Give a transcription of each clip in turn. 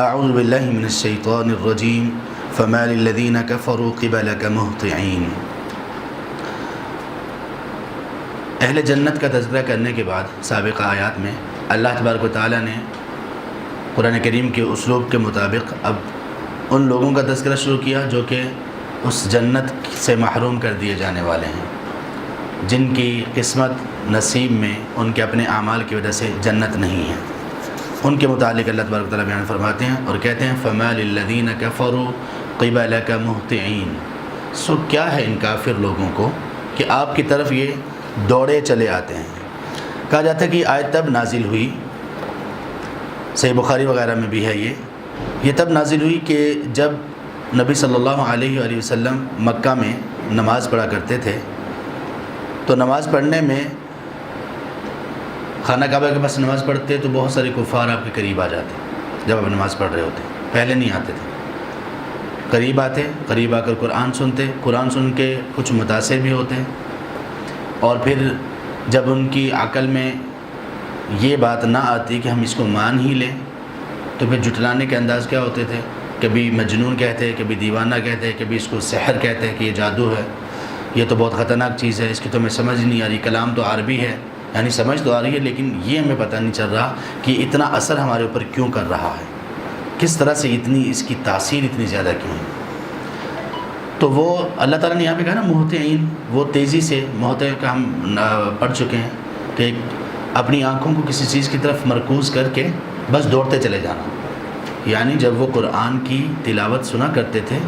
اعوذ باللہ من الشیطان الرجیم فما للذین کفروا قبلک مہطعین۔ اہل جنت کا تذکرہ کرنے کے بعد سابقہ آیات میں اللہ تبارک و تعالیٰ نے قرآن کریم کے اسلوب کے مطابق اب ان لوگوں کا تذکرہ شروع کیا جو کہ اس جنت سے محروم کر دیے جانے والے ہیں، جن کی قسمت نصیب میں ان کے اپنے اعمال کی وجہ سے جنت نہیں ہے۔ ان کے متعلق اللہ تبارک و تعالیٰ بیان فرماتے ہیں اور کہتے ہیں فما للذین کفروا قبلک مہطعین۔ سو کیا ہے ان کافر لوگوں کو کہ آپ کی طرف یہ دوڑے چلے آتے ہیں۔ کہا جاتا ہے کہ آیت تب نازل ہوئی، صحیح بخاری وغیرہ میں بھی ہے یہ تب نازل ہوئی کہ جب نبی صلی اللہ علیہ وآلہ وسلم مکہ میں نماز پڑھا کرتے تھے، تو نماز پڑھنے میں خانہ کعبہ کے پاس نماز پڑھتے تو بہت سارے کفار آپ کے قریب آ جاتے جب آپ نماز پڑھ رہے ہوتے، پہلے نہیں آتے تھے، قریب آتے، قریب آ کر قرآن سنتے، قرآن سن کے کچھ متاثر بھی ہوتے، اور پھر جب ان کی عقل میں یہ بات نہ آتی کہ ہم اس کو مان ہی لیں تو پھر جھٹلانے کے انداز کیا ہوتے تھے، کبھی مجنون کہتے، کبھی دیوانہ کہتے، کبھی اس کو سحر کہتے کہ یہ جادو ہے، یہ تو بہت خطرناک چیز ہے، اس کی تو ہمیں سمجھ نہیں آ رہی، کلام تو عربی ہے، یعنی سمجھ تو آ رہی ہے لیکن یہ ہمیں پتہ نہیں چل رہا کہ اتنا اثر ہمارے اوپر کیوں کر رہا ہے، کس طرح سے اتنی اس کی تاثیر اتنی زیادہ کیوں ہے۔ تو وہ اللہ تعالیٰ نے یہاں پہ کہا نا مہطعین، وہ تیزی سے مہطع کا ہم پڑھ چکے ہیں کہ اپنی آنکھوں کو کسی چیز کی طرف مرکوز کر کے بس دوڑتے چلے جانا، یعنی جب وہ قرآن کی تلاوت سنا کرتے تھے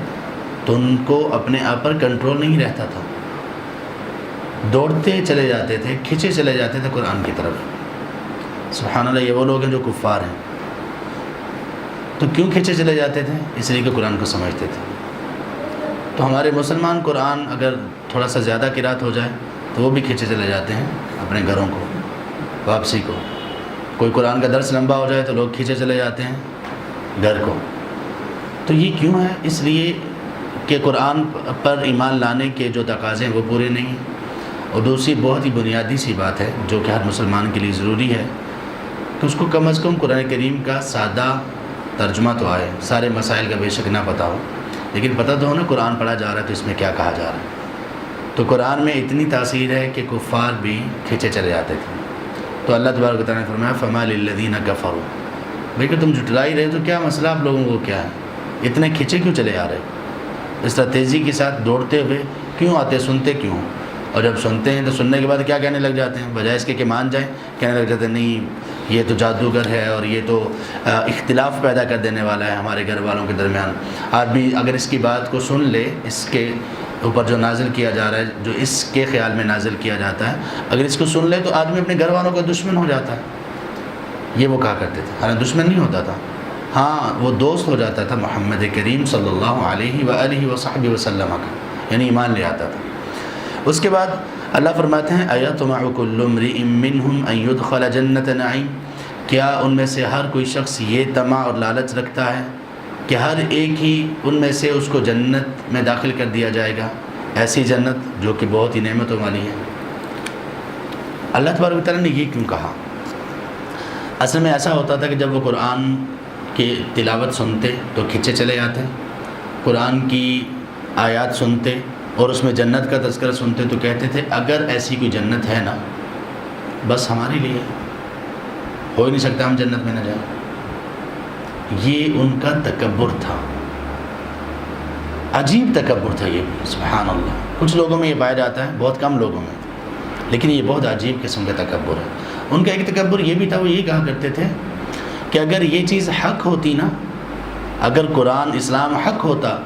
تو ان کو اپنے آپ پر کنٹرول نہیں رہتا تھا، دوڑتے چلے جاتے تھے، کھینچے چلے جاتے تھے قرآن کی طرف۔ سبحان اللہ، یہ وہ لوگ ہیں جو کفار ہیں۔ تو کیوں کھینچے چلے جاتے تھے؟ اس لیے کہ قرآن کو سمجھتے تھے۔ تو ہمارے مسلمان قرآن اگر تھوڑا سا زیادہ قرات ہو جائے تو وہ بھی کھینچے چلے جاتے ہیں اپنے گھروں کو، واپسی کو۔ کوئی قرآن کا درس لمبا ہو جائے تو لوگ کھینچے چلے جاتے ہیں گھر کو۔ تو یہ کیوں ہے؟ اس لیے کہ قرآن پر ایمان لانے کے جو تقاضے ہیں وہ پورے نہیں ہیں، اور دوسری بہت ہی بنیادی سی بات ہے جو کہ ہر مسلمان کے لیے ضروری ہے کہ اس کو کم از کم قرآن کریم کا سادہ ترجمہ تو آئے، سارے مسائل کا بے شک نہ پتہ ہو، لیکن پتہ تو ہو نا قرآن پڑھا جا رہا ہے تو اس میں کیا کہا جا رہا ہے۔ تو قرآن میں اتنی تاثیر ہے کہ کفار بھی کھینچے چلے جاتے تھے۔ تو اللہ تبارک و تعالیٰ نے فرمایا فما للذین کفروا، بھئی کہ تم جھٹلا ہی رہے تو کیا مسئلہ آپ لوگوں کو کیا ہے؟ اتنے کھینچے کیوں چلے آ رہے؟ اس طرح تیزی کے ساتھ دوڑتے ہوئے کیوں آتے؟ سنتے کیوں؟ اور جب سنتے ہیں تو سننے کے بعد کیا کہنے لگ جاتے ہیں؟ بجائے اس کے کہ مان جائیں، کہنے لگ جاتے ہیں نہیں یہ تو جادوگر ہے اور یہ تو اختلاف پیدا کر دینے والا ہے ہمارے گھر والوں کے درمیان۔ آدمی اگر اس کی بات کو سن لے، اس کے اوپر جو نازل کیا جا رہا ہے، جو اس کے خیال میں نازل کیا جاتا ہے، اگر اس کو سن لے تو آدمی اپنے گھر والوں کا دشمن ہو جاتا ہے۔ یہ وہ کہا کرتے تھے، حالانکہ دشمن نہیں ہوتا تھا، ہاں وہ دوست ہو جاتا تھا محمد کریم صلی اللہ علیہ وآلہ وصحبہ وسلم کا، یعنی ایمان لے آتا تھا۔ اس کے بعد اللہ فرماتے ہیں ایطمع کل امرئ منہم ان یدخل جنت نعیم، کیا ان میں سے ہر کوئی شخص یہ طمع اور لالچ رکھتا ہے کہ ہر ایک ہی ان میں سے اس کو جنت میں داخل کر دیا جائے گا، ایسی جنت جو کہ بہت ہی نعمتوں والی ہے۔ اللہ تبارک و تعالیٰ نے یہ کیوں کہا؟ اصل میں ایسا ہوتا تھا کہ جب وہ قرآن کی تلاوت سنتے تو کھینچے چلے جاتے، قرآن کی آیات سنتے اور اس میں جنت کا تذکرہ سنتے تو کہتے تھے اگر ایسی کوئی جنت ہے نا بس ہمارے لیے، ہو ہی نہیں سکتا ہم جنت میں نہ جائیں۔ یہ ان کا تکبر تھا، عجیب تکبر تھا یہ بھی، سبحان اللہ۔ کچھ لوگوں میں یہ پایا جاتا ہے، بہت کم لوگوں میں، لیکن یہ بہت عجیب قسم کا تکبر ہے۔ ان کا ایک تکبر یہ بھی تھا، وہ یہ کہا کرتے تھے کہ اگر یہ چیز حق ہوتی نا، اگر قرآن اسلام حق ہوتا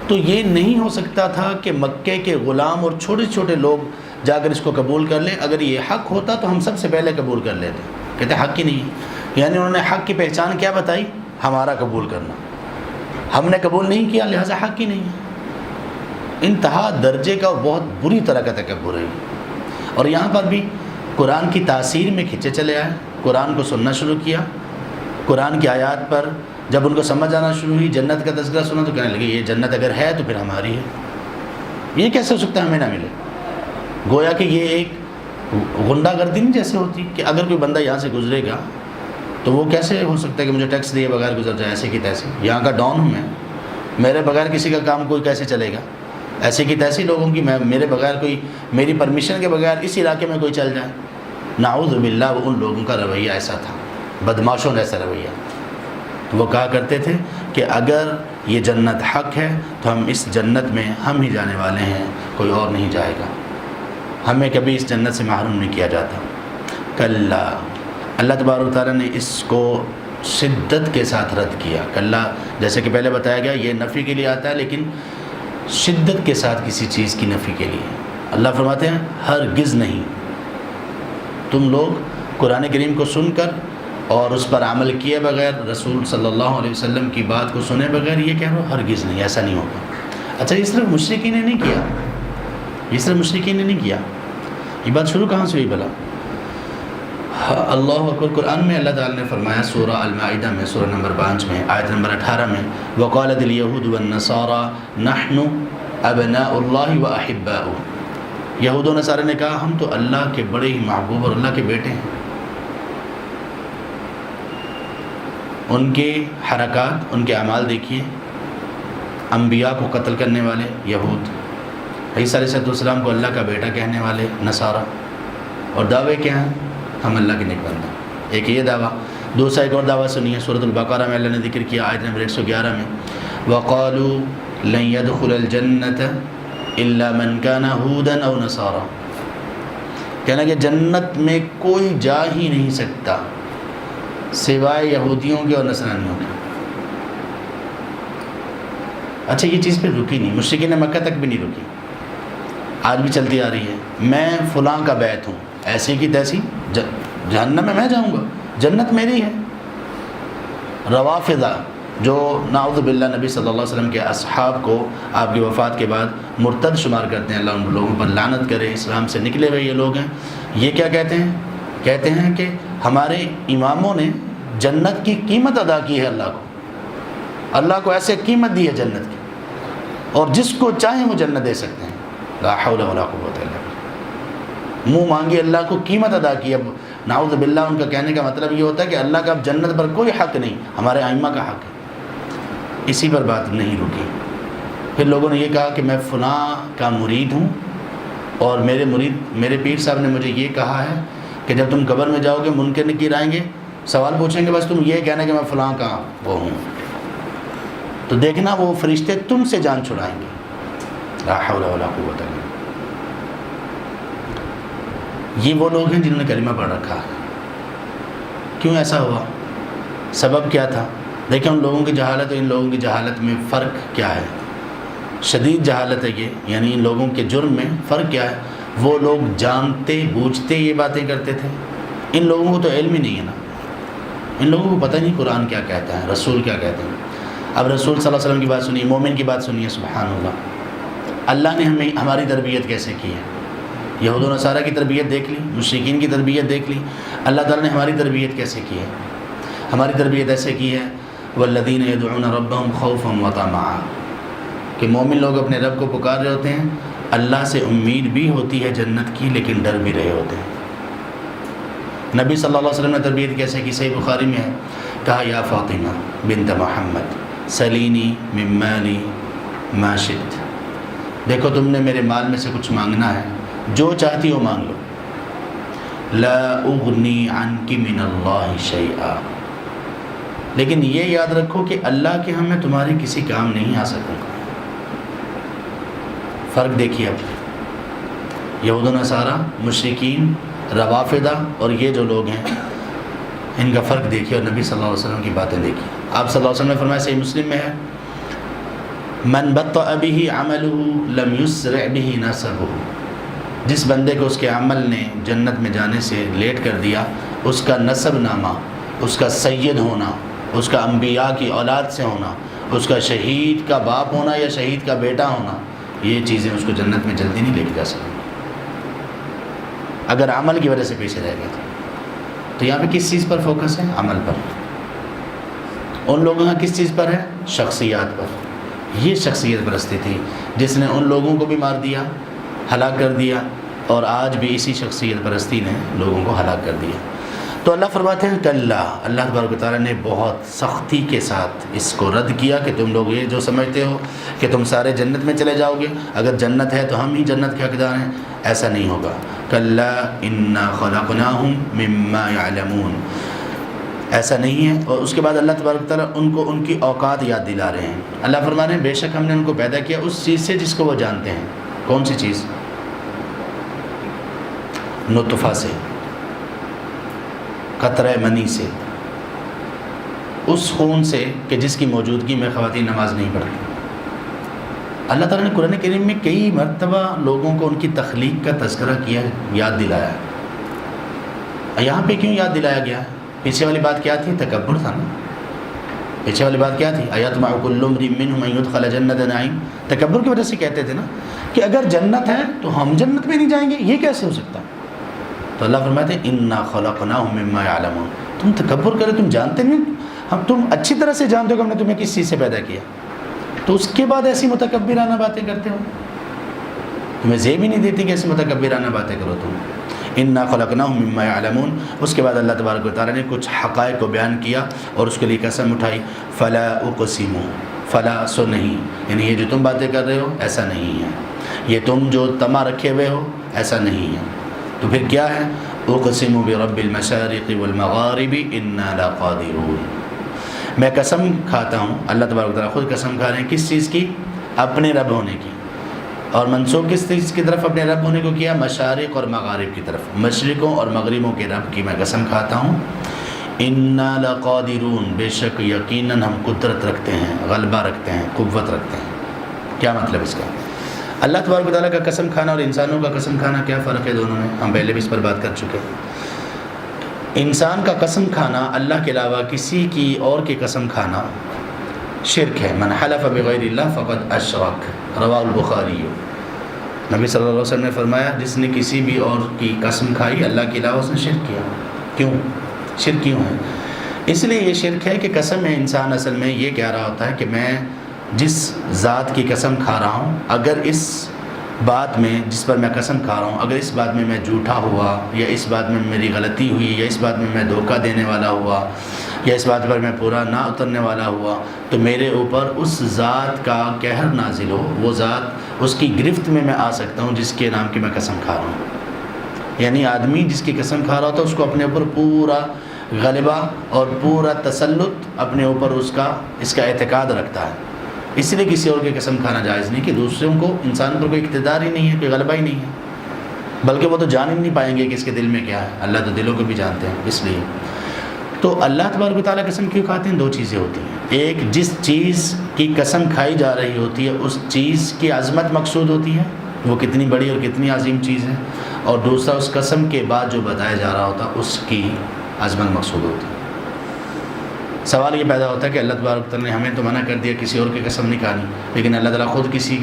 تو یہ نہیں ہو سکتا تھا کہ مکے کے غلام اور چھوٹے چھوٹے لوگ جا کر اس کو قبول کر لیں، اگر یہ حق ہوتا تو ہم سب سے پہلے قبول کر لیتے۔ کہتے حق ہی نہیں ہے، یعنی انہوں نے حق کی پہچان کیا بتائی؟ ہمارا قبول کرنا، ہم نے قبول نہیں کیا لہذا حق ہی نہیں ہے۔ انتہا درجے کا اور بہت بری طرح کا تکبر ہے۔ اور یہاں پر بھی قرآن کی تاثیر میں کھینچے چلے آئے، قرآن کو سننا شروع کیا، قرآن کی آیات پر جب ان کو سمجھ آنا شروع ہوئی، جنت کا تذکرہ سنا تو کہنے لگے یہ جنت اگر ہے تو پھر ہماری ہے، یہ کیسے ہو سکتا ہے ہمیں نہ ملے؟ گویا کہ یہ ایک غنڈہ گردی نہیں جیسے ہوتی کہ اگر کوئی بندہ یہاں سے گزرے گا تو وہ کیسے ہو سکتا ہے کہ مجھے ٹیکس دیے بغیر گزر جائے؟ ایسے کی تیسے یہاں کا ڈان ہوں میں، میرے بغیر کسی کا کام کوئی کیسے چلے گا؟ ایسے کی تیسی لوگوں کی میرے بغیر کوئی، میری پرمیشن کے بغیر اس علاقے میں کوئی چل جائے؟ نعوذ باللہ، ان لوگوں کا رویہ ایسا تھا، بدماشوں جیسا رویہ۔ تو وہ کہا کرتے تھے کہ اگر یہ جنت حق ہے تو ہم اس جنت میں ہم ہی جانے والے ہیں، کوئی اور نہیں جائے گا، ہمیں کبھی اس جنت سے محروم نہیں کیا جاتا۔ کلا، اللہ تبارک و تعالیٰ نے اس کو شدت کے ساتھ رد کیا۔ کلا جیسے کہ پہلے بتایا گیا یہ نفی کے لیے آتا ہے، لیکن شدت کے ساتھ کسی چیز کی نفی کے لیے اللہ فرماتے ہیں ہرگز نہیں۔ تم لوگ قرآن کریم کو سن کر اور اس پر عمل کیے بغیر، رسول صلی اللہ علیہ وسلم کی بات کو سنے بغیر یہ کہہ رہے ہو ہرگز نہیں، ایسا نہیں ہوگا۔ اچھا، یہ صرف مشرکین نے نہیں کیا، یہ صرف مشرکین نے نہیں کیا، یہ بات شروع کہاں سے ہوئی بھلا؟ اللہ اکبر، قرآن میں اللہ تعالیٰ نے فرمایا سورہ المائدہ میں، سورہ نمبر 5 میں، آیت نمبر 18 میں، وَقَالَتِ الْيَهُودُ وَالنَّصَارَى نَحْنُ أَبْنَاءُ اللَّهِ وَأَحِبَّاؤُهُ، یہود و نصارہ نے کہا ہم تو اللہ کے بڑے ہی محبوب اور اللہ کے بیٹے ہیں۔ ان کے حرکات، ان کے اعمال دیکھیے، انبیاء کو قتل کرنے والے یہود، عیسیٰ علیہ السلام کو اللہ کا بیٹا کہنے والے نصارہ، اور دعوے کیا ہیں؟ ہم اللہ کے نیک بندے۔ ایک یہ دعویٰ، دوسرا ایک اور دعویٰ سنیے، سورۃ البقرہ میں اللہ نے ذکر کیا آیت نمبر 111 میں، وَقَالُوا لَن يَدْخُلَ الْجَنَّةَ إِلَّا مَنْ كَانَ هُودًا أَوْ نَصَارَىٰ، کہنا کہ جنت میں کوئی جا ہی نہیں سکتا سوائے یہودیوں کے اور نصرانیوں کے۔ اچھا، یہ چیز پھر رکی نہیں، مشرکین مکہ تک بھی نہیں رکی، آج بھی چلتی آ رہی ہے۔ میں فلاں کا بیعت ہوں، ایسی کی تیسی جہنم میں جاؤں گا، جنت میری ہے۔ روافضہ جو نعوذ باللہ نبی صلی اللہ علیہ وسلم کے اصحاب کو آپ کی وفات کے بعد مرتد شمار کرتے ہیں، اللہ ان لوگوں پر لعنت کرے، اسلام سے نکلے ہوئے یہ لوگ ہیں، یہ کیا کہتے ہیں؟ کہتے ہیں کہ ہمارے اماموں نے جنت کی قیمت ادا کی ہے اللہ کو، اللہ کو ایسے قیمت دی ہے جنت کی، اور جس کو چاہیں وہ جنت دے سکتے ہیں۔ لا حول ولا قوت الا باللہ، منہ مانگی اللہ کو قیمت ادا کی۔ اب نعوذ باللہ ان کا کہنے کا مطلب یہ ہوتا ہے کہ اللہ کا اب جنت پر کوئی حق نہیں، ہمارے ائمہ کا حق ہے۔ اسی پر بات نہیں رکی، پھر لوگوں نے یہ کہا کہ میں فلاں کا مرید ہوں، اور میرے پیر صاحب نے مجھے یہ کہا ہے کہ جب تم قبر میں جاؤ گے منکر نکیر آئیں گے، سوال پوچھیں گے، بس تم یہ کہنا کہ میں فلاں کا وہ ہوں، تو دیکھنا وہ فرشتے تم سے جان چھڑائیں گے۔ لا حول ولا قوت الا باللہ۔ یہ وہ لوگ ہیں جنہوں نے کلمہ پڑھ رکھا ہے۔ کیوں ایسا ہوا؟ سبب کیا تھا؟ دیکھیں ان لوگوں کی جہالت اور ان لوگوں کی جہالت میں فرق کیا ہے، شدید جہالت ہے یہ، یعنی ان لوگوں کے جرم میں فرق کیا ہے؟ وہ لوگ جانتے بوجھتے یہ باتیں کرتے تھے، ان لوگوں کو تو علم ہی نہیں ہے نا، ان لوگوں کو پتہ نہیں قرآن کیا کہتا ہے، رسول کیا کہتے ہیں۔ اب رسول صلی اللہ علیہ وسلم کی بات سنیے، مومن کی بات سنیے، سبحان اللہ، اللہ نے ہماری تربیت کیسے کی ہے۔ یہود و نصارہ کی تربیت دیکھ لی، مشرکین کی تربیت دیکھ لی، اللہ تعالیٰ نے ہماری تربیت کیسے کی ہے۔ ہماری تربیت ایسے کی ہے، والذین یدعون ربهم خوفا وطمعا، کہ مومن لوگ اپنے رب کو پکار رہے ہوتے ہیں، اللہ سے امید بھی ہوتی ہے جنت کی، لیکن ڈر بھی رہے ہوتے ہیں۔ نبی صلی اللہ علیہ وسلم نے تربیت کیسے کی؟ صحیح بخاری میں ہے، کہا یا فاطمہ بنت محمد سلینی من مالی ما شئت، دیکھو تم نے میرے مال میں سے کچھ مانگنا ہے، جو چاہتی ہو مانگ لو، لا اغنی عنک من اللہ شیئا، لیکن یہ یاد رکھو کہ اللہ کے ہاں میں تمہارے کسی کام نہیں آ سکوں گا۔ فرق دیکھیے اب، یہود و نصارہ، مشرکین، روافضہ اور یہ جو لوگ ہیں، ان کا فرق دیکھیے، اور نبی صلی اللہ علیہ وسلم کی باتیں دیکھیے۔ آپ صلی اللہ علیہ وسلم نے فرمایا، صحیح مسلم میں ہے، من بطأ به عمله لم يسرع به نسبه، جس بندے کو اس کے عمل نے جنت میں جانے سے لیٹ کر دیا، اس کا نسب نامہ، اس کا سید ہونا، اس کا انبیاء کی اولاد سے ہونا، اس کا شہید کا باپ ہونا یا شہید کا بیٹا ہونا، یہ چیزیں اس کو جنت میں جلدی نہیں لے کے جا سکیں اگر عمل کی وجہ سے پیچھے رہ گئے تو یہاں پہ کس چیز پر فوکس ہے؟ عمل پر۔ ان لوگوں کا کس چیز پر ہے؟ شخصیات پر۔ یہ شخصیت پرستی تھی جس نے ان لوگوں کو بھی مار دیا، ہلاک کر دیا، اور آج بھی اسی شخصیت پرستی نے لوگوں کو ہلاک کر دیا۔ تو اللہ فرماتے ہیں کہ اللہ تبارک و تعالیٰ نے بہت سختی کے ساتھ اس کو رد کیا کہ تم لوگ یہ جو سمجھتے ہو کہ تم سارے جنت میں چلے جاؤ گے، اگر جنت ہے تو ہم ہی جنت کے حقدار ہیں، ایسا نہیں ہوگا۔ کلا انا خلقناہم مما یعلمون، ایسا نہیں ہے۔ اور اس کے بعد اللہ تبارک و تعالیٰ ان کو ان کی اوقات یاد دلا رہے ہیں۔ اللہ فرما رہے ہیں بے شک ہم نے ان کو پیدا کیا اس چیز سے جس کو وہ جانتے ہیں۔ کون سی چیز؟ نطفہ سے، قطرہ منی سے، اس خون سے کہ جس کی موجودگی میں خواتین نماز نہیں پڑھتی۔ اللہ تعالیٰ نے قرآن کریم میں کئی مرتبہ لوگوں کو ان کی تخلیق کا تذکرہ کیا ہے، یاد دلایا ہے۔ یہاں پہ کیوں یاد دلایا گیا ہے؟ پیچھے والی بات کیا تھی؟ تکبر تھا نا۔ پیچھے والی بات کیا تھی؟ ایطمع کل امرئ منہم ان یدخل جنۃ نعیم، تکبر کی وجہ سے کہتے تھے نا کہ اگر جنت ہے تو ہم جنت میں نہیں جائیں گے، یہ کیسے ہو سکتا؟ تو اللہ فرماتے ہیں انا خلقناہم مما یعلمون، تم تکبر کرے، تم جانتے نہیں، ہم تم اچھی طرح سے جانتے ہو کہ ہم نے تمہیں کس چیز سے پیدا کیا، تو اس کے بعد ایسی متکبرانہ باتیں کرتے ہو، تمہیں زیب ہی نہیں دیتی کہ ایسی متکبرانہ باتیں کرو تم۔ انا خلقناہم مما یعلمون، اس کے بعد اللہ تبارک و تعالیٰ نے کچھ حقائق کو بیان کیا اور اس کے لیے قسم اٹھائی، فلا اقسم، فلا سو نہیں، یعنی یہ جو تم باتیں کر رہے ہو ایسا نہیں ہے، یہ تم جو تما رکھے ہوئے ہو ایسا نہیں ہے، تو پھر کیا ہے؟ اقسم برب المشارق والمغارب انا لقادرون، میں قسم کھاتا ہوں، اللہ تبارک و تعالیٰ خود قسم کھا رہے ہیں کس چیز کی؟ اپنے رب ہونے کی، اور منسوب کس چیز کی طرف اپنے رب ہونے کو کیا؟ مشارق اور مغارب کی طرف، مشرقوں اور مغربوں کے رب کی میں قسم کھاتا ہوں۔ انا لقادرون، بے شک یقیناً ہم قدرت رکھتے ہیں، غلبہ رکھتے ہیں، قوت رکھتے ہیں۔ کیا مطلب اس کا؟ اللہ تبارک و تعالیٰ کا قسم کھانا اور انسانوں کا قسم کھانا کیا فرق ہے دونوں میں؟ ہم پہلے بھی اس پر بات کر چکے ہیں۔ انسان کا قسم کھانا اللہ کے علاوہ کسی کی اور کی قسم کھانا شرک ہے۔ من حلف بغیر اللہ فقد اشرک، رواہ البخاری۔ نبی صلی اللہ علیہ وسلم نے فرمایا جس نے کسی بھی اور کی قسم کھائی اللہ کے علاوہ اس نے شرک کیا۔ کیوں شرک کیوں ہے؟ اس لیے یہ شرک ہے کہ قسم میں انسان اصل میں یہ کہہ رہا ہوتا ہے کہ میں جس ذات کی قسم کھا رہا ہوں، اگر اس بات میں جس پر میں قسم کھا رہا ہوں، اگر اس بات میں میں جھوٹا ہوا، یا اس بات میں میری غلطی ہوئی، یا اس بات میں میں دھوکہ دینے والا ہوا، یا اس بات پر میں پورا نہ اترنے والا ہوا، تو میرے اوپر اس ذات کا قہر نازل ہو، وہ ذات اس کی گرفت میں آ سکتا ہوں جس کے نام کی میں قسم کھا رہا ہوں۔ یعنی آدمی جس کی قسم کھا رہا ہوتا ہے اس کو اپنے اوپر پورا غلبہ اور پورا تسلط اپنے اوپر اس کا اعتقاد رکھتا ہے۔ اس لیے کسی اور کی قسم کھانا جائز نہیں کہ دوسروں کو، انسان پر کوئی اقتدار ہی نہیں ہے، کوئی غلبہ ہی نہیں ہے، بلکہ وہ تو جان ہی نہیں پائیں گے کہ اس کے دل میں کیا ہے، اللہ تو دلوں کو بھی جانتے ہیں۔ اس لیے تو اللہ تبارک و تعالیٰ قسم کیوں کھاتے ہیں؟ دو چیزیں ہوتی ہیں، ایک جس چیز کی قسم کھائی جا رہی ہوتی ہے اس چیز کی عظمت مقصود ہوتی ہے، وہ کتنی بڑی اور کتنی عظیم چیز ہے، اور دوسرا اس قسم کے بعد جو بتایا جا رہا ہوتا ہے اس کی عظمت مقصود ہوتی ہے۔ سوال یہ پیدا ہوتا ہے کہ اللہ تبارک و تعالیٰ نے ہمیں تو منع کر دیا کسی اور کی قسم نہیں کھانی، لیکن اللہ تعالیٰ خود کسی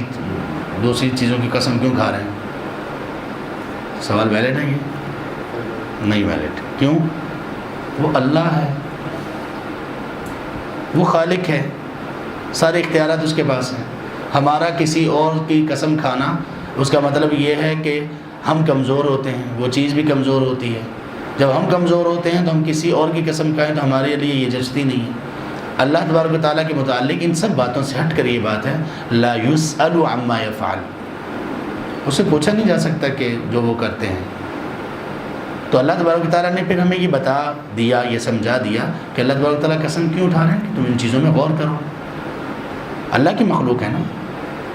دوسری چیزوں کی قسم کیوں کھا رہے ہیں؟ سوال ویلڈ ہے یہ؟ نہیں ویلڈ۔ کیوں؟ وہ اللہ ہے، وہ خالق ہے، سارے اختیارات اس کے پاس ہیں۔ ہمارا کسی اور کی قسم کھانا اس کا مطلب یہ ہے کہ ہم کمزور ہوتے ہیں، وہ چیز بھی کمزور ہوتی ہے۔ جب ہم کمزور ہوتے ہیں تو ہم کسی اور کی قسم کھائیں تو ہمارے لیے یہ جچتی نہیں ہے۔ اللہ تبارک و تعالیٰ کے متعلق ان سب باتوں سے ہٹ کر یہ بات ہے، لا یسأل عما یفعل، اسے پوچھا نہیں جا سکتا کہ جو وہ کرتے ہیں۔ تو اللہ تبارک و تعالیٰ نے پھر ہمیں یہ بتا دیا، یہ سمجھا دیا کہ اللہ تبارک و تعالیٰ قسم کیوں اٹھا رہے ہیں کہ تم ان چیزوں میں غور کرو۔ اللہ کی مخلوق ہے نا،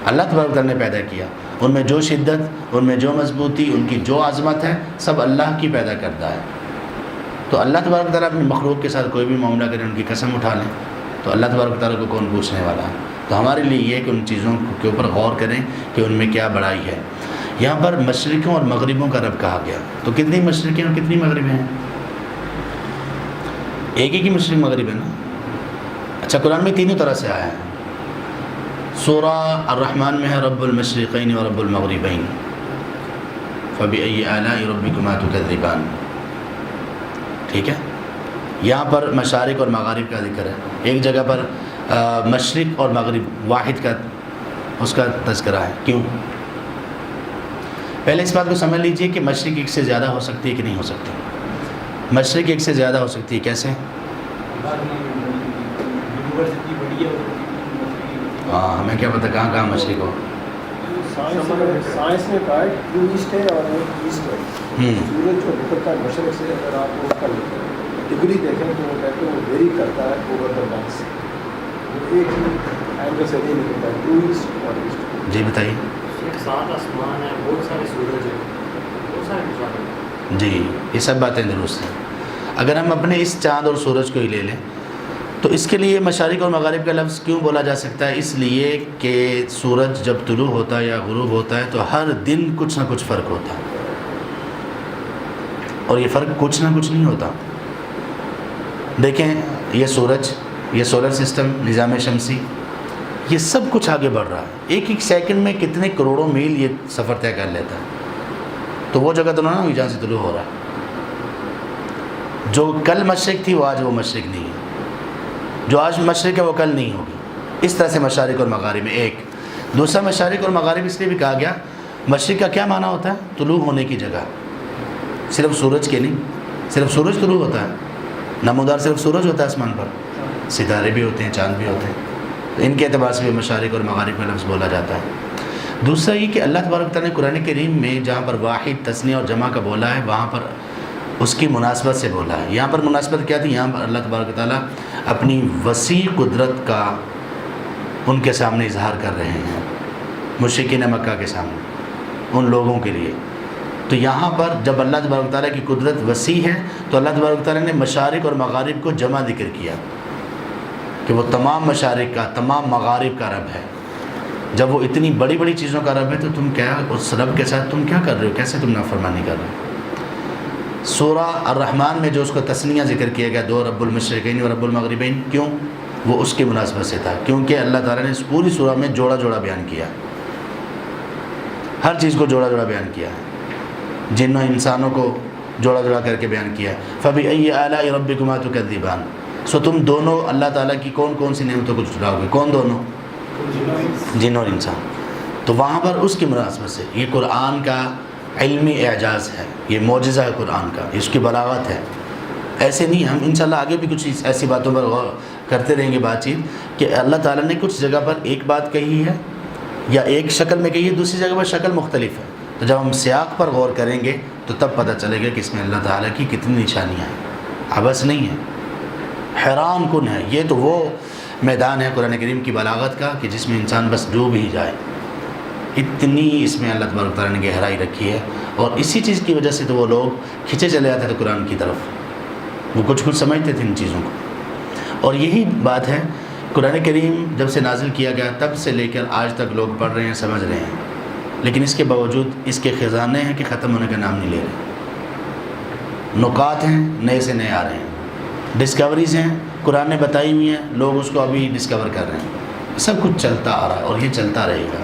اللہ تبارک و تعالیٰ نے پیدا کیا، ان میں جو شدت، ان میں جو مضبوطی، ان کی جو عظمت ہے سب اللہ کی پیدا کردہ ہے۔ تو اللہ تبارک و تعالیٰ اپنی مخلوق کے ساتھ کوئی بھی معاملہ کریں، ان کی قسم اٹھا لیں تو اللہ تبارک و تعالیٰ کو کون پوچھنے والا ہے؟ تو ہمارے لیے یہ کہ ان چیزوں کے اوپر غور کریں کہ ان میں کیا بڑائی ہے۔ یہاں پر مشرقوں اور مغربوں کا رب کہا گیا، تو کتنی مشرقیں اور کتنی مغربیں ہیں؟ ایک ہی کی مشرق مغرب ہے نا۔ اچھا، قرآن میں تینوں طرح سے آیا ہے۔ سورہ الرحمن میں ہے رب المشرقین و رب المغربین فبأي آلاء ربكما تكذبان، ٹھیک ہے۔ یہاں پر مشارق اور مغارب کا ذکر ہے، ایک جگہ پر مشرق اور مغرب واحد کا اس کا تذکرہ ہے۔ کیوں؟ پہلے اس بات کو سمجھ لیجئے کہ مشرق ایک سے زیادہ ہو سکتی ہے کہ نہیں ہو سکتی۔ مشرق ایک سے زیادہ ہو سکتی ہے، کیسے؟ ہاں ہمیں کیا پتہ کہاں کہاں مشرق ہو. سائنس نے کہا ہے ٹرو ایسٹ ہے اور ایسٹ ہے. سورج جو نکلتا ہے مشرق سے، اگر آپ اس کا ڈگری دیکھیں تو وہ کہتے ہیں وہ ویری کرتا ہے اوور دا مارس، وہ ایک ہی اینگل سے نہیں نکلتا ہے، ٹرو ایسٹ اور ایسٹ. جی بتائیے. ایک ساتھ آسمان ہے، بہت سارے سورج ہیں، بہت سارے نظام ہیں. جی یہ سب باتیں درست ہیں. اگر ہم اپنے اس چاند اور سورج کو ہی لے لیں تو اس کے لیے مشارق اور مغارب کا لفظ کیوں بولا جا سکتا ہے؟ اس لیے کہ سورج جب طلوع ہوتا ہے یا غروب ہوتا ہے تو ہر دن کچھ نہ کچھ فرق ہوتا ہے، اور یہ فرق کچھ نہ کچھ نہیں ہوتا. دیکھیں یہ سورج، یہ سولر سسٹم، نظام شمسی، یہ سب کچھ آگے بڑھ رہا ہے. ایک ایک سیکنڈ میں کتنے کروڑوں میل یہ سفر طے کر لیتا ہے. تو وہ جگہ تو نہ ہوئی جہاں سے طلوع ہو رہا ہے. جو کل مشرق تھی وہ آج وہ مشرق نہیں ہے، جو آج مشرق ہے وہ کل نہیں ہوگی. اس طرح سے مشارق اور مغارب میں. ایک دوسرا مشارق اور مغارب اس لیے بھی کہا گیا، مشرق کا کیا معنی ہوتا ہے؟ طلوع ہونے کی جگہ. صرف سورج کے نہیں، صرف سورج طلوع ہوتا ہے، نمودار صرف سورج ہوتا ہے آسمان پر، ستارے بھی ہوتے ہیں، چاند بھی ہوتے ہیں. تو ان کے اعتبار سے بھی مشارق اور مغارب کا لفظ بولا جاتا ہے. دوسرا یہ کہ اللہ تبارک تعالیٰ نے قرآن کریم میں جہاں پر واحد، تثنیہ اور جمع کا بولا ہے وہاں پر اس کی مناسبت سے بولا ہے. یہاں پر مناسبت کیا تھی؟ یہاں پر اللہ تبارک تعالیٰ اپنی وسیع قدرت کا ان کے سامنے اظہار کر رہے ہیں، مشرکین مکہ کے سامنے، ان لوگوں کے لیے. تو یہاں پر جب اللہ تبارک تعالیٰ کی قدرت وسیع ہے تو اللہ تبارک تعالیٰ نے مشارق اور مغارب کو جمع ذکر کیا کہ وہ تمام مشارق کا، تمام مغارب کا رب ہے. جب وہ اتنی بڑی بڑی چیزوں کا رب ہے تو تم کیا اس رب کے ساتھ تم کیا کر رہے ہو؟ کیسے تم نافرمانی کر رہے ہو؟ سورہ الرحمن میں جو اس کو تثنیہ ذکر کیا گیا، دو رب المشرقین و رب المغربین، کیوں؟ وہ اس کی مناسبت سے تھا، کیونکہ اللہ تعالیٰ نے اس پوری سورہ میں جوڑا جوڑا بیان کیا، ہر چیز کو جوڑا جوڑا بیان کیا، جن و انسانوں کو جوڑا جوڑا کر کے بیان کیا. فَبِأَيِّ آلَاءِ رَبِّكُمَا تُكَذِّبَانِ. سو تم دونوں اللہ تعالیٰ کی کون کون سی نعمتوں کو جھٹلاؤ گے؟ کون دونوں؟ جن اور انسان. تو وہاں پر اس کی مناسبت سے یہ قرآن کا علمی اعجاز ہے، یہ معجزہ ہے قرآن کا، اس کی بلاغت ہے. ایسے نہیں، ہم انشاءاللہ آگے بھی کچھ ایسی باتوں پر غور کرتے رہیں گے بات چیت کہ اللہ تعالیٰ نے کچھ جگہ پر ایک بات کہی ہے یا ایک شکل میں کہی ہے، دوسری جگہ پر شکل مختلف ہے. تو جب ہم سیاق پر غور کریں گے تو تب پتہ چلے گا کہ اس میں اللہ تعالیٰ کی کتنی نشانیاں ہیں، عبث نہیں ہے، حیران کن ہے. یہ تو وہ میدان ہے قرآن کریم کی بلاغت کا کہ جس میں انسان بس ڈوب ہی جائے. اتنی اس میں اللہ تبارک تعالیٰ نے گہرائی رکھی ہے، اور اسی چیز کی وجہ سے تو وہ لوگ کھنچے چلے جاتے تھے قرآن کی طرف، وہ کچھ سمجھتے تھے ان چیزوں کو. اور یہی بات ہے، قرآن کریم جب سے نازل کیا گیا تب سے لے کر آج تک لوگ پڑھ رہے ہیں، سمجھ رہے ہیں، لیکن اس کے باوجود اس کے خزانے ہیں کہ ختم ہونے کا نام نہیں لے رہے. نکات ہیں، نئے سے نئے آ رہے ہیں، ڈسکوریز ہیں قرآن نے بتائی ہوئی ہیں، لوگ اس کو ابھی ڈسکور کر رہے ہیں. سب کچھ چلتا آ رہا ہے اور یہ چلتا رہے گا.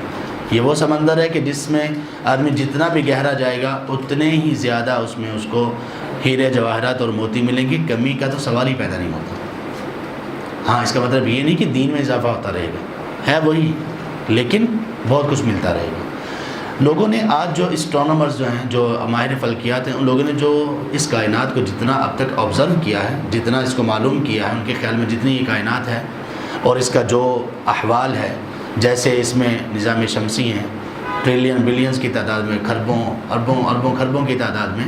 یہ وہ سمندر ہے کہ جس میں آدمی جتنا بھی گہرا جائے گا اتنے ہی زیادہ اس میں اس کو ہیرے جواہرات اور موتی ملیں گے. کمی کا تو سوال ہی پیدا نہیں ہوتا. ہاں اس کا مطلب یہ نہیں کہ دین میں اضافہ ہوتا رہے گا، ہے وہی، لیکن بہت کچھ ملتا رہے گا. لوگوں نے آج جو اسٹرونومرز جو ہیں، جو ماہر فلکیات ہیں، ان لوگوں نے جو اس کائنات کو جتنا اب تک آبزرو کیا ہے، جتنا اس کو معلوم کیا ہے، ان کے خیال میں جتنی یہ کائنات ہے اور اس کا جو احوال ہے، جیسے اس میں نظام شمسی ہیں، ٹریلین بلینز کی تعداد میں، کھربوں اربوں خربوں کی تعداد میں،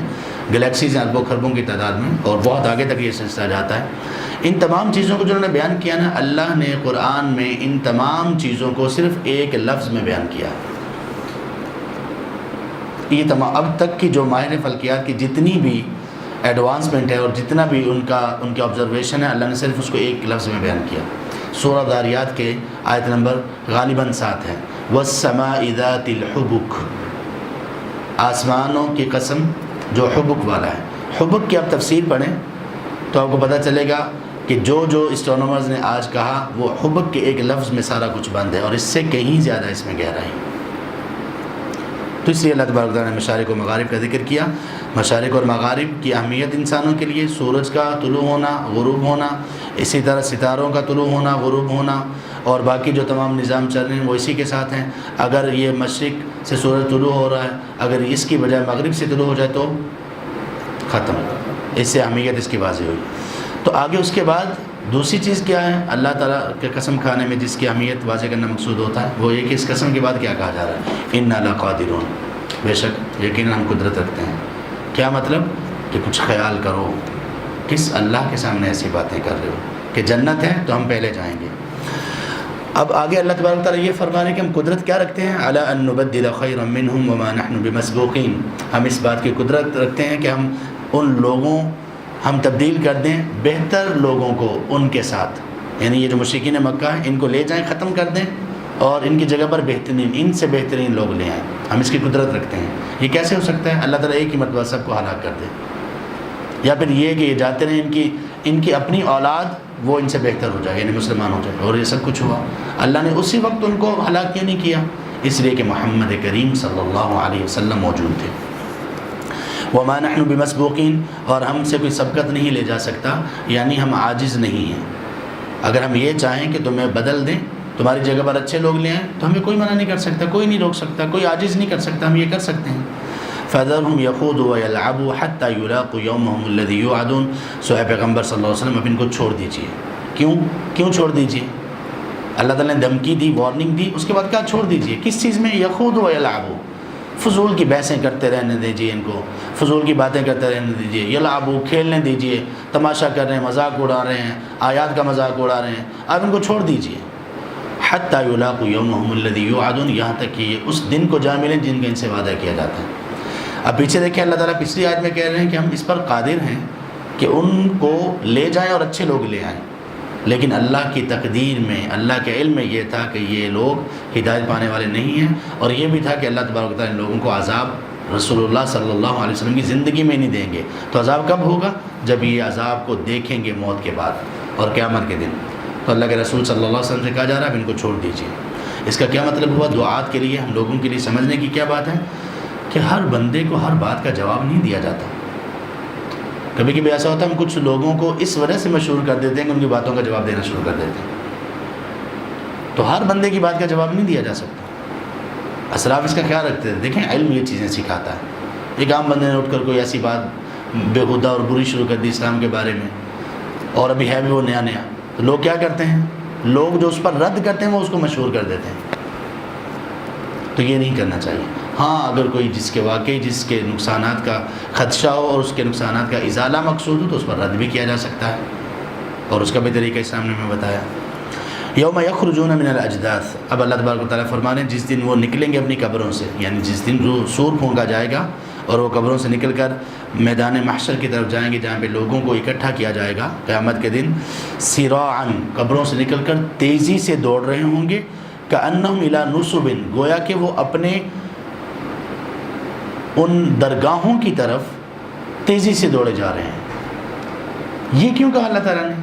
گلیکسیز ہیں اربوں خربوں کی تعداد میں، اور بہت آگے تک یہ سلسلہ جاتا ہے. ان تمام چیزوں کو جو انہوں نے بیان کیا نا، اللہ نے قرآن میں ان تمام چیزوں کو صرف ایک لفظ میں بیان کیا. یہ تمام اب تک کی جو ماہر فلکیات کی جتنی بھی ایڈوانسمنٹ ہے اور جتنا بھی ان کے آبزرویشن ہے، اللہ نے صرف اس کو ایک لفظ میں بیان کیا. سورہ داریات کے آیت نمبر غالباً 7 ہے، وَالسَّمَاءِ ذَاتِ الْحُبُكِ. آسمانوں کی قسم جو حبک والا ہے. حبک کی آپ تفسیر پڑھیں تو آپ کو پتہ چلے گا کہ جو اسٹرونومرز نے آج کہا وہ حبک کے ایک لفظ میں سارا کچھ بند ہے، اور اس سے کہیں زیادہ اس میں گہرائی. تو اس لیے اللہ تبارک تعالیٰ نے مشارق و مغارب کا ذکر کیا. مشارق اور مغارب کی اہمیت انسانوں کے لیے، سورج کا طلوع ہونا، غروب ہونا، اسی طرح ستاروں کا طلوع ہونا، غروب ہونا، اور باقی جو تمام نظام چل رہے ہیں وہ اسی کے ساتھ ہیں. اگر یہ مشرق سے سورج طلوع ہو رہا ہے، اگر اس کی بجائے مغرب سے طلوع ہو جائے تو ختم. اس سے اہمیت اس کی واضح ہوئی. تو آگے اس کے بعد دوسری چیز کیا ہے اللہ تعالیٰ کے قسم کھانے میں جس کی اہمیت واضح کرنا مقصود ہوتا ہے وہ یہ کہ اس قسم کے بعد کیا کہا جا رہا ہے انا لقادرون، بے شک یقیناً ہم قدرت رکھتے ہیں. کیا مطلب کہ کچھ خیال کرو کس اللہ کے سامنے ایسی باتیں کر رہے ہو کہ جنت ہے تو ہم پہلے جائیں گے. اب آگے اللہ تبارک تعالیٰ یہ فرما رہے ہیں کہ ہم قدرت کیا رکھتے ہیں علی ان نبدل خیرا منہم وما نحن بمسبوقین، ہم اس بات کی قدرت رکھتے ہیں کہ ہم تبدیل کر دیں بہتر لوگوں کو ان کے ساتھ، یعنی یہ جو مشرکین مکہ ہیں ان کو لے جائیں ختم کر دیں اور ان کی جگہ پر بہترین ان سے بہترین لوگ لے آئیں. ہم اس کی قدرت رکھتے ہیں. یہ کیسے ہو سکتا ہے؟ اللہ تعالیٰ ایک ہی مرتبہ سب کو ہلاک کر دے، یا پھر یہ کہ یہ جاتے رہیں ان کی اپنی اولاد وہ ان سے بہتر ہو جائے، یعنی مسلمان ہو جائے. اور یہ سب کچھ ہوا. اللہ نے اسی وقت ان کو ہلاک کیوں نہیں کیا؟ اس لیے کہ محمد کریم صلی اللہ علیہ وسلم موجود تھے. وما نحن بمسبوقین، اور ہم سے کوئی سبقت نہیں لے جا سکتا، یعنی ہم عاجز نہیں ہیں. اگر ہم یہ چاہیں کہ تمہیں بدل دیں تمہاری جگہ پر اچھے لوگ لے آئیں تو ہمیں کوئی منع نہیں کر سکتا، کوئی نہیں روک سکتا، کوئی عاجز نہیں کر سکتا. ہم یہ کر سکتے ہیں. فَذَرْهُمْ يَخُوضُوا وَيَلْعَبُوا حَتَّى يُلَاقُوا يَوْمَهُمُ الَّذِي يُوعَدُونَ. سو اے پیغمبر صلی اللہ علیہ وسلم اب ان کو چھوڑ دیجیے. کیوں چھوڑ دیجیے؟ اللہ تعالیٰ نے دھمکی دی، وارننگ دی، اس کے بعد کیا چھوڑ دیجیے؟ کس چیز میں؟ يَخُوضُوا وَيَلْعَبُوا، فضول کی بحثیں کرتے رہنے دیجیے، ان کو فضول کی باتیں کرتے رہنے دیجیے. یلعبوا، کھیلنے دیجیے، تماشا کر رہے ہیں، مذاق اڑا رہے ہیں، آیات کا مذاق اڑا رہے ہیں. اب ان کو چھوڑ دیجیے. حَتَّى يُلَاقُوا يَوْمَهُمُ الَّذِي يُوعَدُونَ، یہاں تک کہ یہ اس دن کو جا ملیں جن کا ان سے وعدہ کیا جاتا ہے. اب پیچھے دیکھیں اللہ تعالیٰ پچھلی آیت میں کہہ رہے ہیں کہ ہم اس پر قادر ہیں کہ ان کو لے جائیں اور اچھے لوگ لے آئیں. لیکن اللہ کی تقدیر میں، اللہ کے علم میں یہ تھا کہ یہ لوگ ہدایت پانے والے نہیں ہیں، اور یہ بھی تھا کہ اللہ تبارک و تعالیٰ ان لوگوں کو عذاب رسول اللہ صلی اللہ علیہ وسلم کی زندگی میں نہیں دیں گے. تو عذاب کب ہوگا؟ جب یہ عذاب کو دیکھیں گے موت کے بعد اور قیامت کے دن. تو اللہ کے رسول صلی اللہ علیہ وسلم سے کہا جا رہا ہے اب ان کو چھوڑ دیجیے. اس کا کیا مطلب ہوا؟ دعات کے لیے ہم لوگوں کے لیے سمجھنے کی کیا بات ہے کہ ہر بندے کو ہر بات کا جواب نہیں دیا جاتا. کبھی کبھی ایسا ہوتا ہے ہم کچھ لوگوں کو اس وجہ سے مشہور کر دیتے ہیں کہ ان کی باتوں کا جواب دینا شروع کر دیتے ہیں. تو ہر بندے کی بات کا جواب نہیں دیا جا سکتا. اسلاف اس کا خیال رکھتے تھے. دیکھیں علم یہ چیزیں سکھاتا ہے. ایک عام بندے نے اٹھ کر کوئی ایسی بات بےہودہ اور بری شروع کر دی اسلام کے بارے میں، اور ابھی ہے بھی وہ نیا، تو لوگ کیا کرتے ہیں؟ لوگ جو اس پر رد کرتے ہیں وہ اس کو مشہور کر دیتے ہیں. تو یہ نہیں کرنا چاہیے. ہاں اگر کوئی جس کے نقصانات کا خدشہ ہو اور اس کے نقصانات کا ازالہ مقصود ہو تو اس پر رد بھی کیا جا سکتا ہے، اور اس کا بھی طریقہ اسلام نے ہمیں بتایا. یوم یخرجون من الاجداث، اب اللہ تبارک و تعالیٰ فرمانے جس دن وہ نکلیں گے اپنی قبروں سے، یعنی جس دن سور پھونکا جائے گا اور وہ قبروں سے نکل کر میدان محشر کی طرف جائیں گے جہاں پہ لوگوں کو اکٹھا کیا جائے گا قیامت کے دن. سراعا، قبروں سے نکل کر تیزی سے دوڑ رہے ہوں گے. کأنہم الی نصب، گویا کہ وہ اپنے ان درگاہوں کی طرف تیزی سے دوڑے جا رہے ہیں. یہ کیوں کہا اللہ تعالیٰ نے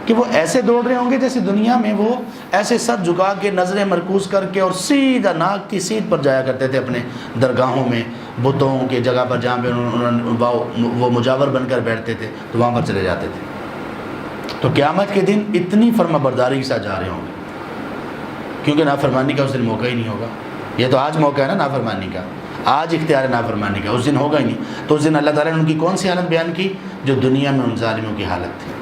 کہ وہ ایسے دوڑ رہے ہوں گے جیسے دنیا میں وہ ایسے سر جھکا کے نظریں مرکوز کر کے اور سیدھا ناک کی سیدھ پر جایا کرتے تھے اپنے درگاہوں میں، بتوں کی جگہ پر جہاں پہ وہ مجاور بن کر بیٹھتے تھے تو وہاں پر چلے جاتے تھے. تو قیامت کے دن اتنی فرما برداری کے ساتھ جا رہے ہوں گے کیونکہ نافرمانی کا اس دن موقع ہی نہیں ہوگا. یہ تو آج موقع ہے نا نافرمانی کا، آج اختیار نافرمانی کا، اس دن ہوگا ہی نہیں. تو اس دن اللہ تعالیٰ نے ان کی کون سی حالت بیان کی؟ جو دنیا میں ان ظالموں کی حالت تھی.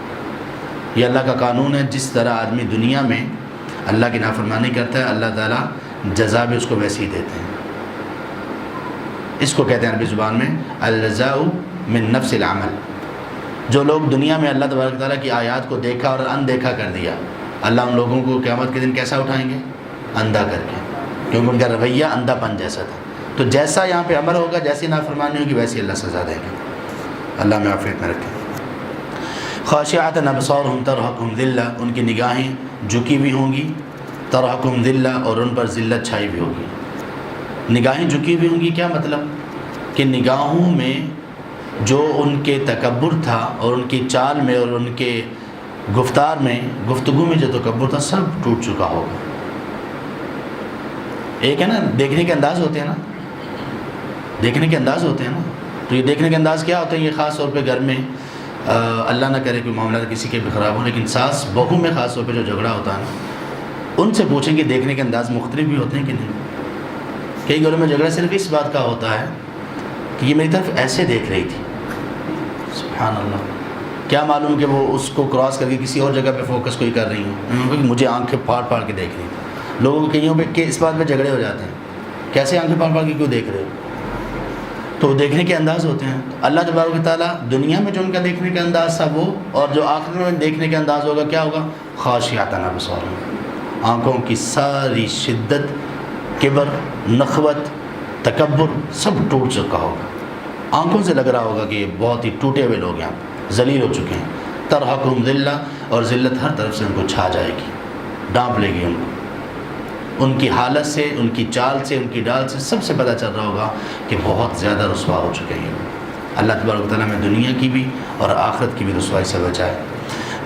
یہ اللہ کا قانون ہے، جس طرح آدمی دنیا میں اللہ کی نافرمانی کرتا ہے اللہ تعالیٰ جزا بھی اس کو ویسی ہی دیتے ہیں. اس کو کہتے ہیں عربی زبان میں الجزاء من نفس العمل. جو لوگ دنیا میں اللہ تبارک تعالیٰ کی آیات کو دیکھا اور اندیکھا کر دیا، اللہ ان لوگوں کو قیامت کے دن کیسا اٹھائیں گے؟ اندھا کر کے، کیونکہ ان کا رویہ اندھا پن جیسا تھا. تو جیسا یہاں پہ عمل ہوگا، جیسی نافرمانی ہوگی، ویسی اللہ سزا دیں گے. اللہ میں عافیت میں رکھے. خاشعۃ ابصارہم ترہقہم ذلہ، ان کی نگاہیں جھکی ہوئی ہوں گی. ترہقہم ذلہ، اور ان پر ذلت چھائی ہوئی ہوگی. نگاہیں جھکی ہوئی ہوں گی کیا مطلب؟ کہ نگاہوں میں جو ان کے تکبر تھا اور ان کی چال میں اور ان کے گفتار میں، گفتگو میں جو تکبر تھا سب ٹوٹ چکا ہوگا. ایک ہے نا دیکھنے کے انداز ہوتے ہیں نا، دیکھنے کے انداز ہوتے ہیں نا. تو یہ دیکھنے کے انداز کیا ہوتے ہیں؟ یہ خاص طور پہ گھر میں اللہ نہ کرے کوئی معاملات کسی کے بھی خراب ہوں، لیکن ساس بہو میں خاص طور پہ جو جھگڑا ہوتا ہے نا، ان سے پوچھیں کہ دیکھنے کے انداز مختلف بھی ہوتے ہیں کہ نہیں. کئی گھروں میں جھگڑا صرف اس بات کا ہوتا ہے کہ یہ میری طرف ایسے دیکھ رہی تھی. سبحان اللہ، کیا معلوم کہ وہ اس کو کراس کر کے کسی اور جگہ پہ فوکس کوئی کر رہی ہوں، مجھے آنکھیں پھاڑ پھاڑ کے دیکھ رہی ہیں۔ لوگوں کے کئیوں پہ اس بات پہ جھگڑے ہو جاتے ہیں، کیسے آنکھیں پھاڑ پھاڑ کے کیوں دیکھ رہے ہو؟ تو دیکھنے کے انداز ہوتے ہیں۔ اللہ تبارک و تعالیٰ دنیا میں جو ان کا دیکھنے کا انداز تھا وہ، اور جو آخرت میں دیکھنے کا انداز ہوگا کیا ہوگا؟ خاشعۃ ابصارہم، آنکھوں کی ساری شدت، کبر، نخوت، تکبر سب ٹوٹ چکا ہوگا، آنکھوں سے لگ رہا ہوگا کہ یہ بہت ہی ٹوٹے ہوئے لوگ ہیں، ذلیل ہو چکے ہیں۔ ترہقہم ذلہ، اور ذلت ہر طرف سے ان کو چھا جائے گی، ڈانپ لے گی ان کو۔ ان کی حالت سے، ان کی چال سے، ان کی ڈال سے سب سے پتہ چل رہا ہوگا کہ بہت زیادہ رسوا ہو چکے ہیں۔ اللہ تبارک و تعالیٰ میں دنیا کی بھی اور آخرت کی بھی رسوائی سے بچائے۔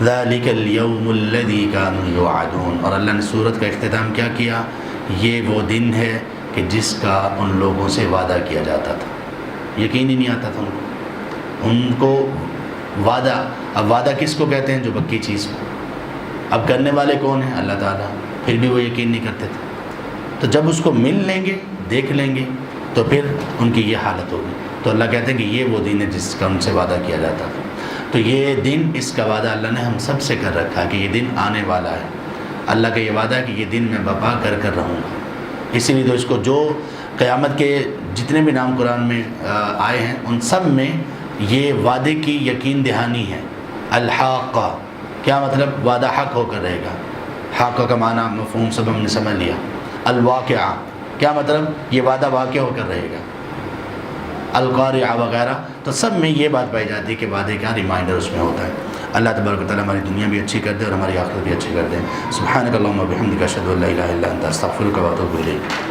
ذالک الیوم الذی کانوا یوعدون، اور اللہ نے سورت کا اختتام کیا کیا؟ یہ وہ دن ہے کہ جس کا ان لوگوں سے وعدہ کیا جاتا تھا، یقین ہی نہیں آتا تھا ان کو وعدہ۔ اب وعدہ کس کو کہتے ہیں؟ جو پکی چیز کو۔ اب کرنے والے کون ہیں؟ اللہ تعالیٰ، پھر بھی وہ یقین نہیں کرتے تھے۔ تو جب اس کو مل لیں گے، دیکھ لیں گے، تو پھر ان کی یہ حالت ہوگی۔ تو اللہ کہتے ہیں کہ یہ وہ دن ہے جس کا ان سے وعدہ کیا جاتا تھا۔ تو یہ دن، اس کا وعدہ اللہ نے ہم سب سے کر رکھا ہے کہ یہ دن آنے والا ہے۔ اللہ کا یہ وعدہ ہے کہ یہ دن میں برپا کر رہوں گا۔ اسی لیے تو اس کو جو قیامت کے جتنے بھی نام قرآن میں آئے ہیں ان سب میں یہ وعدے کی یقین دہانی ہے۔ الحاقہ کیا مطلب؟ وعدہ حق ہو کر رہے گا۔ حاقہ کا معنی مفہوم سب ہم نے سمجھ لیا۔ الواقعہ کیا مطلب؟ یہ وعدہ واقع ہو کر رہے گا۔ القارعہ وغیرہ، تو سب میں یہ بات پائی جاتی ہے کہ وعدے کا ریمائنڈر اس میں ہوتا ہے۔ اللہ تبارک و تعالیٰ ہماری دنیا بھی اچھی کر دے اور ہماری آخرت بھی اچھی کر دے۔ سبحانک اللہم و بحمدک، اشہد ان لا الہ الا انت، استغفرک و اتوب الیک۔